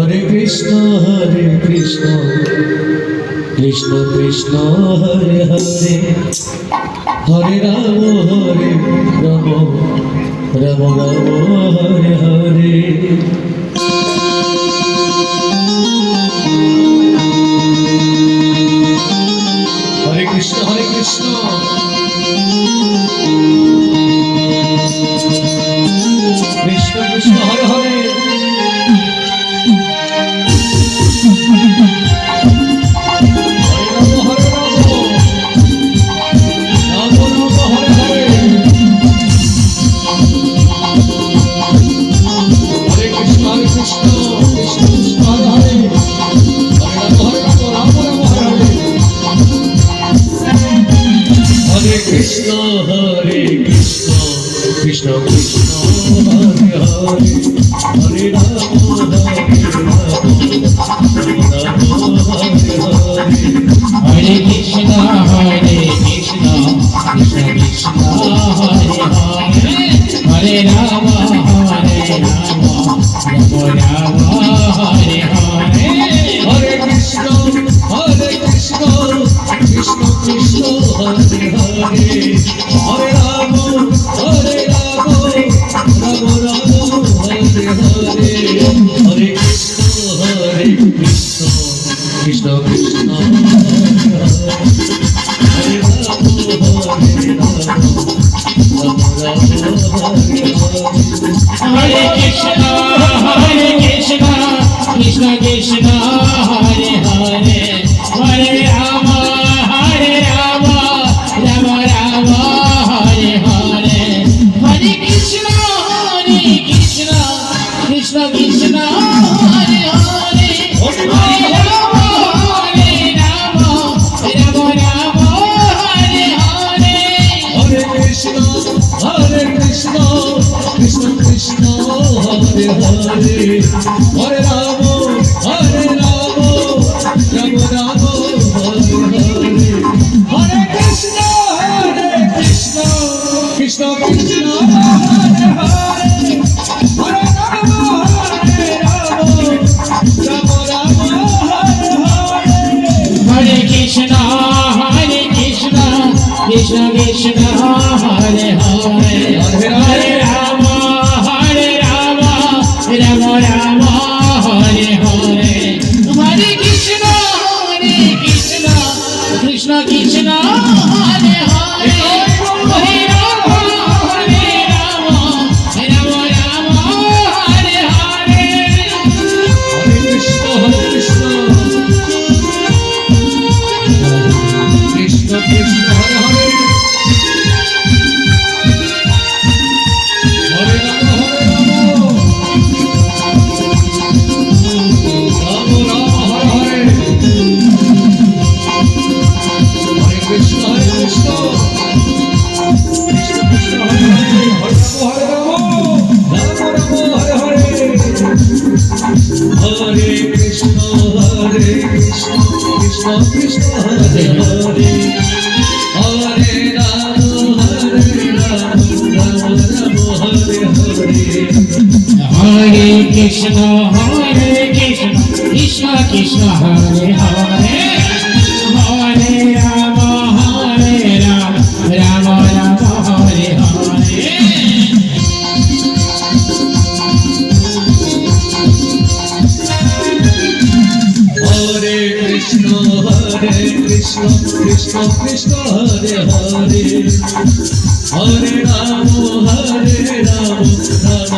Hare Krishna Krishna Krishna Hare Hare Hare Ram Ram Ram Hare Hare. Hare Krishna Krishna Krishna Hare Hare Krishna Hare Krishna Krishna Krishna Hare Hare Hare Ram Hare Krishna Krishna Krishna Krishna Hare Hare Hare Ram Ram Hare Hare Hare Krishna Krishna Krishna Krishna Hare Hare Hare Ram Ram Ram Hare Hare Hare Krishna Krishna Krishna Hare Ram Hare Krishna Krishna Krishna Hare Hare Hare Ram Ram Ram Hare Hare Hare Krishna Krishna Krishna Hare Hare Hare Ram Ram Ram Hare Hare Hare Krishna Krishna Krishna Hare Hare Hare Ram Ram Ram Hare Hare Hare Krishna Krishna Krishna Hare Hare Hare Ram Ram Ram Hare Hare Hare Krishna Krishna Krishna Hare Hare Hare Ram Ram Ram Hare Hare Hare Krishna Krishna Krishna Hare Hare Hare Ram Ram Ram Hare Hare Hare Krishna Krishna Krishna Hare Hare Hare Ram Krishna Krishna Hare Hare Hare Ram Ram Ram Hare Hare Hare Krishna Krishna Krishna Hare Hare Hare Ram Ram Ram Hare Hare Hare Krishna Krishna Krishna Hare Hare Hare Ram Ram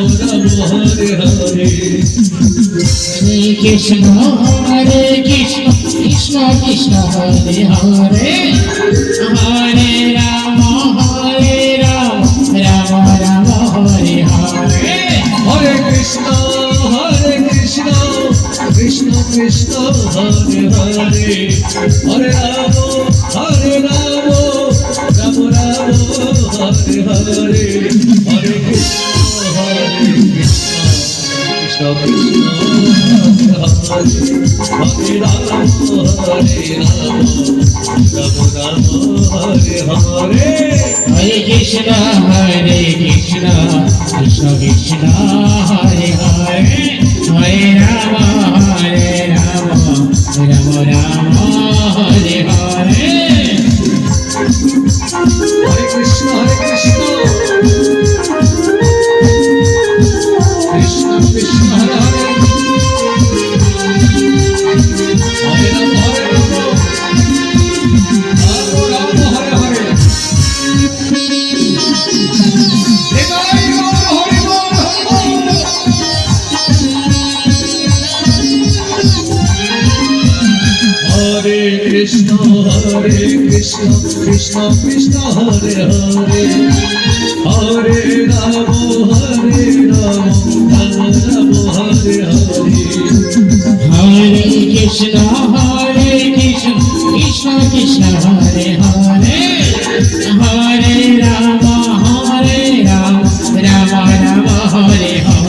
Ram Hare Hare Hare Krishna Krishna Krishna Hare Hare Hare Ram Ram Ram Hare Hare Hare Krishna Krishna Krishna Hare Hare Hare Ram Ram Ram Hare Hare Hare Krishna Krishna Krishna Hare Ram Ram Hare Hare Hare Krishna Krishna Krishna Hare Hare Hare Ram Krishna Hare Krishna Krishna Krishna Hare Hare Hare Rama Hare Rama Rama Rama Hare Hare Hare Krishna Krishna Krishna Hare Hare Hare Rama Rama Rama Hare Hare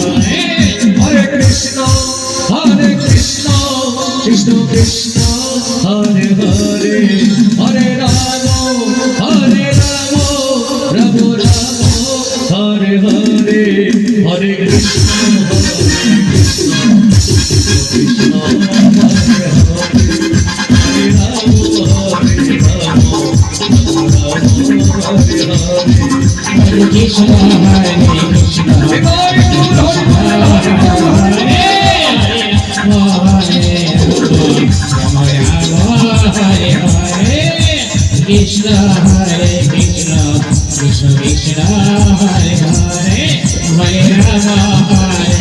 Hare Krishna Krishna Krishna Hare Hare Hare Rama Rama Rama Hare Hare Hare Krishna Krishna Hare Hare Hare Rama Hare Hare Hare Krishna Krishna Hare Krishna Krishna Krishna Hare Hare Hare Rama Hare